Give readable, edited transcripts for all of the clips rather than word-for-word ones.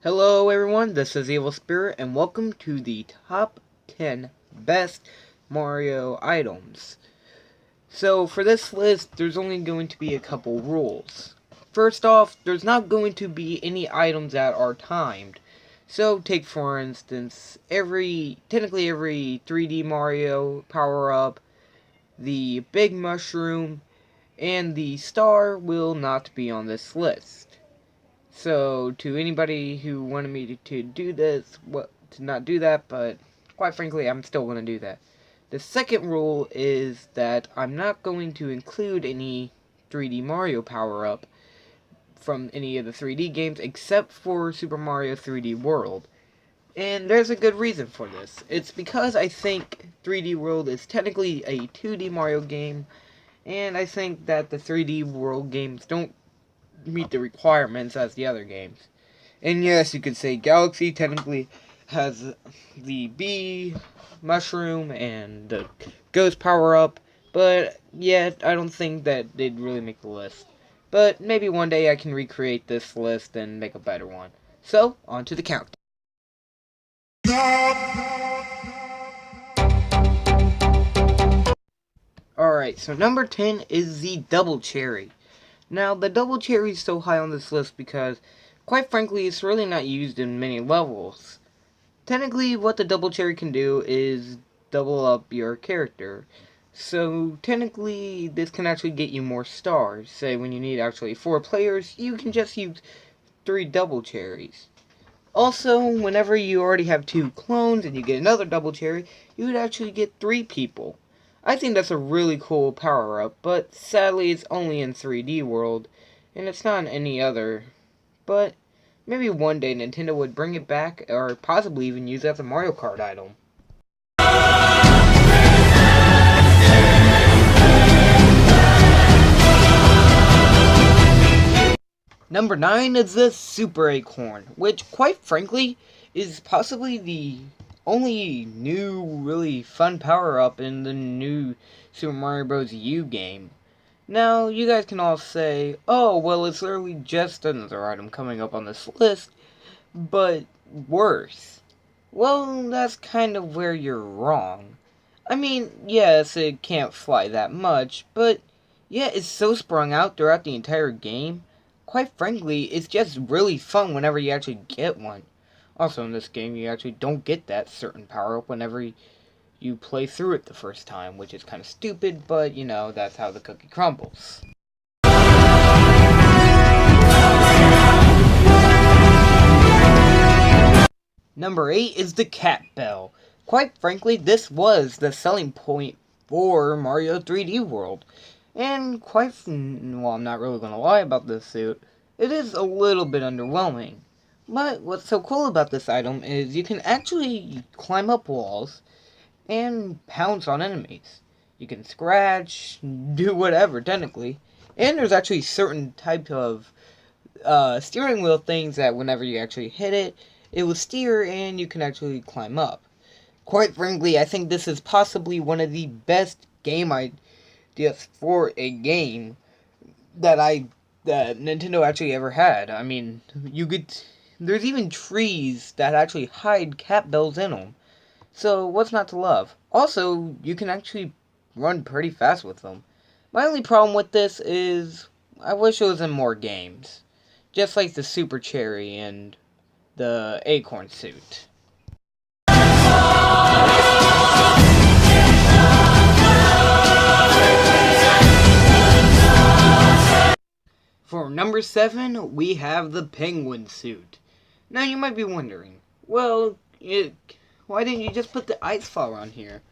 Hello everyone, this is Evil Spirit and welcome to the top 10 best Mario items. So for this list, there's only going to be a couple rules. First off, there's not going to be any items that are timed. So take for instance, technically every 3D Mario power-up, the big mushroom, and the star will not be on this list. So, to anybody who wanted me to do this, to not do that, but quite frankly, I'm still going to do that. The second rule is that I'm not going to include any 3D Mario power-up from any of the 3D games except for Super Mario 3D World. And there's a good reason for this. It's because I think 3D World is technically a 2D Mario game, and I think that the 3D World games don't meet the requirements as the other games. And yes, you could say Galaxy technically has the bee, mushroom, and the ghost power-up, but yet I don't think that they'd really make the list. But maybe one day I can recreate this list and make a better one. So, on to the count. Alright, so number 10 is the Double Cherry. Now, the Double Cherry is so high on this list because, quite frankly, it's really not used in many levels. Technically, what the Double Cherry can do is double up your character. So, technically, this can actually get you more stars. Say, when you need actually 4 players, you can just use 3 Double Cherries. Also, whenever you already have 2 clones and you get another Double Cherry, you would actually get 3 people. I think that's a really cool power-up, but sadly it's only in 3D World, and it's not in any other. But maybe one day Nintendo would bring it back, or possibly even use it as a Mario Kart item. Number 9 is the Super Acorn, which, quite frankly, is possibly the only new, really fun power-up in the new Super Mario Bros. U game. Now, you guys can all say, oh, well, it's literally just another item coming up on this list, but worse. Well, that's kind of where you're wrong. I mean, yes, it can't fly that much, but yeah, it's so sprung out throughout the entire game. Quite frankly, it's just really fun whenever you actually get one. Also, in this game, you actually don't get that certain power-up whenever you play through it the first time, which is kind of stupid, but, you know, that's how the cookie crumbles. Number 8 is the Cat Belle. Quite frankly, this was the selling point for Mario 3D World. And well, I'm not really going to lie about this suit. It is a little bit underwhelming. But what's so cool about this item is you can actually climb up walls and pounce on enemies. You can scratch, do whatever, technically. And there's actually certain type of steering wheel things that whenever you actually hit it, it will steer and you can actually climb up. Quite frankly, I think this is possibly one of the best game ideas for a game that Nintendo actually ever had. I mean, there's even trees that actually hide cat bells in them. So, what's not to love? Also, you can actually run pretty fast with them. My only problem with this is, I wish it was in more games. Just like the Super Cherry and the Acorn Suit. For number 7, we have the Penguin Suit. Now you might be wondering, well, why didn't you just put the Ice Flower on here?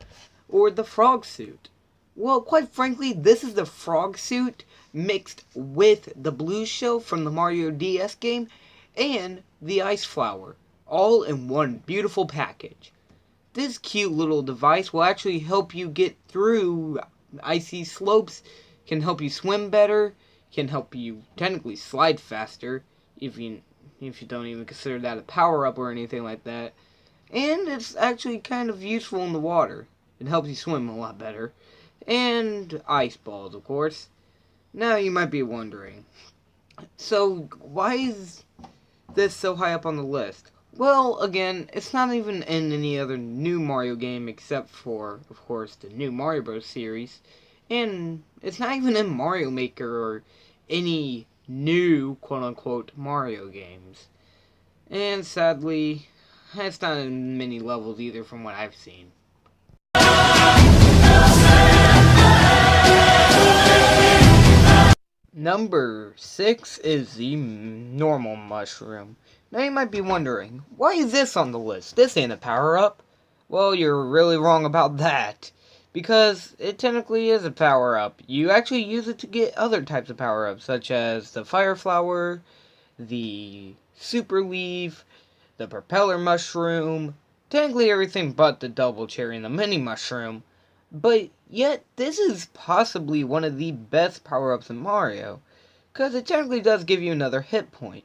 Or the Frog Suit? Well, quite frankly, this is the Frog Suit mixed with the Blue Shell from the Mario DS game and the Ice Flower, all in one beautiful package. This cute little device will actually help you get through icy slopes, can help you swim better, can help you technically slide faster, if you don't even consider that a power-up or anything like that. And it's actually kind of useful in the water. It helps you swim a lot better. And ice balls, of course. Now you might be wondering, so why is this so high up on the list? Well, again, it's not even in any other new Mario game except for, of course, the new Mario Bros. Series. And it's not even in Mario Maker or any new, quote-unquote, Mario games. And sadly, it's not in many levels either from what I've seen. Number 6 is the normal mushroom. Now you might be wondering, why is this on the list? This ain't a power-up. Well, you're really wrong about that. Because it technically is a power-up. You actually use it to get other types of power-ups, such as the fire flower, the super leaf, the propeller mushroom, technically everything but the double cherry and the mini mushroom. But yet, this is possibly one of the best power-ups in Mario, because it technically does give you another hit point.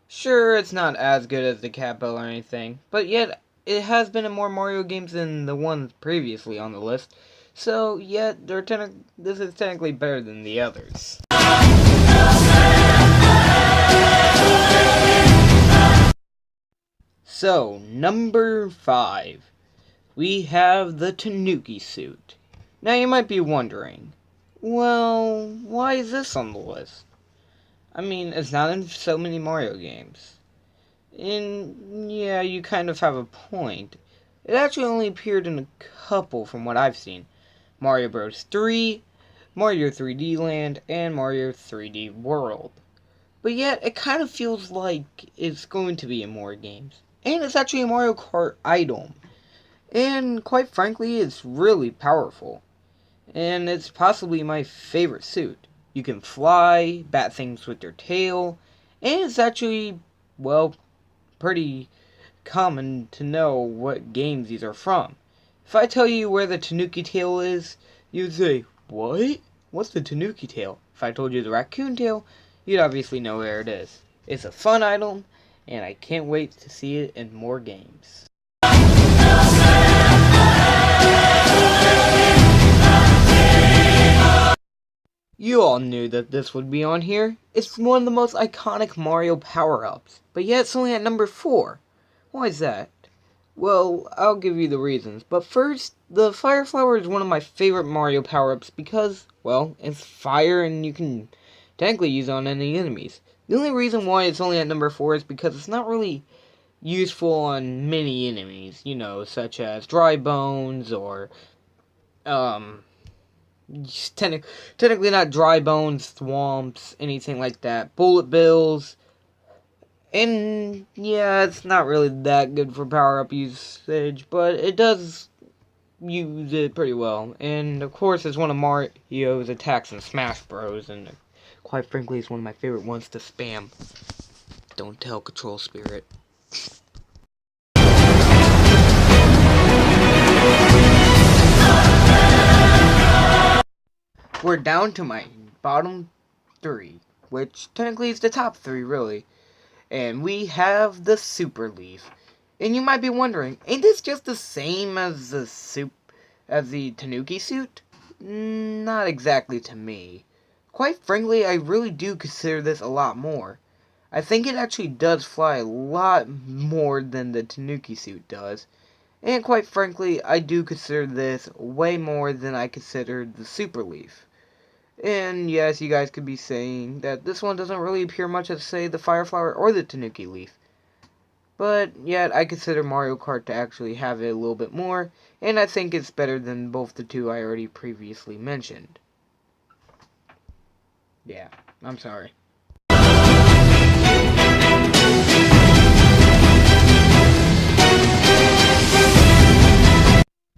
Sure, it's not as good as the Cat Belle or anything, but yet, it has been in more Mario games than the ones previously on the list, so yet, this is technically better than the others. So, number 5. We have the Tanuki Suit. Now you might be wondering, well, why is this on the list? I mean, it's not in so many Mario games. And yeah, you kind of have a point. It actually only appeared in a couple from what I've seen. Mario Bros. 3, Mario 3D Land, and Mario 3D World. But yet, it kind of feels like it's going to be in more games. And it's actually a Mario Kart item. And quite frankly, it's really powerful. And it's possibly my favorite suit. You can fly, bat things with your tail, and it's actually, well, pretty common to know what games these are from. If I tell you where the Tanuki tail is, you'd say, what? What's the Tanuki tail? If I told you the raccoon tail, you'd obviously know where it is. It's a fun item, and I can't wait to see it in more games. You all knew that this would be on here. It's one of the most iconic Mario power-ups, but yet it's only at number 4. Why is that? Well, I'll give you the reasons, but first, the Fire Flower is one of my favorite Mario power-ups because, well, it's fire and you can technically use it on any enemies. The only reason why it's only at number 4 is because it's not really useful on many enemies, you know, such as dry bones or, technically not dry bones, swamps, anything like that. Bullet bills. And yeah, it's not really that good for power-up usage, but it does use it pretty well. And of course, it's one of Mario's attacks in Smash Bros. And quite frankly, it's one of my favorite ones to spam. Don't tell Control Spirit. We're down to my bottom 3, which technically is the top 3, really. And we have the Super Leaf. And you might be wondering, ain't this just the same as the Tanuki Suit? Not exactly to me. Quite frankly, I really do consider this a lot more. I think it actually does fly a lot more than the Tanuki Suit does. And quite frankly, I do consider this way more than I considered the Super Leaf. And yes, you guys could be saying that this one doesn't really appear much as, say, the Fire Flower or the Tanuki Leaf. But yet, I consider Mario Kart to actually have it a little bit more, and I think it's better than both the two I already previously mentioned. Yeah, I'm sorry.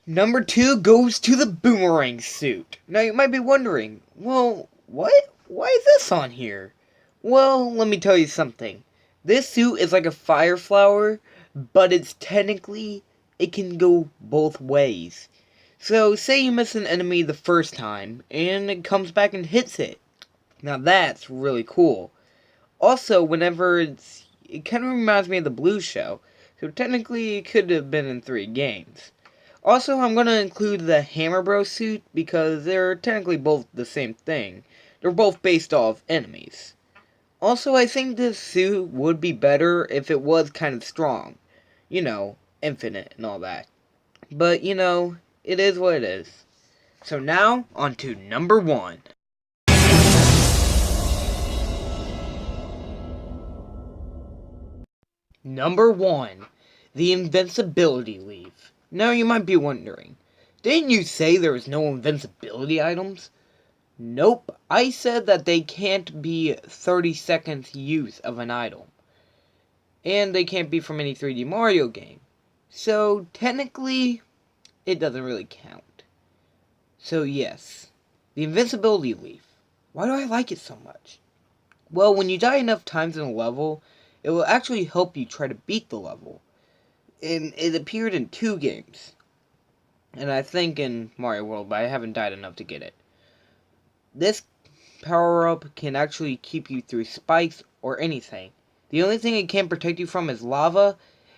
Number 2 goes to the Boomerang Suit. Now you might be wondering, well, what? Why is this on here? Well, let me tell you something. This suit is like a fire flower, but it's technically, it can go both ways. So, say you miss an enemy the first time, and it comes back and hits it. Now that's really cool. Also, whenever it kind of reminds me of the Blue Show, so technically it could have been in 3 games. Also, I'm going to include the Hammer Bros suit because they're technically both the same thing. They're both based off enemies. Also, I think this suit would be better if it was kind of strong. You know, infinite and all that. But, you know, it is what it is. So now, on to number 1. Number 1. The Invisibility Leaf. Now you might be wondering, didn't you say there was no invincibility items? Nope, I said that they can't be 30 seconds use of an item. And they can't be from any 3D Mario game. So, technically, it doesn't really count. So yes, the Invisibility Leaf. Why do I like it so much? Well, when you die enough times in a level, it will actually help you try to beat the level. And it appeared in 2 games. And I think in Mario World, but I haven't died enough to get it. This power-up can actually keep you through spikes or anything. The only thing it can't protect you from is lava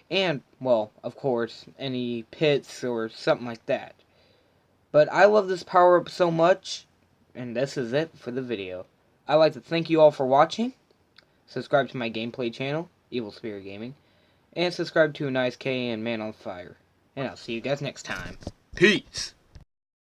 and, well, of course, any pits or something like that. But I love this power-up so much, and this is it for the video. I'd like to thank you all for watching. Subscribe to my gameplay channel, Evil Spirit Gaming, and subscribe to Nice K and Man on Fire. And I'll see you guys next time. Peace!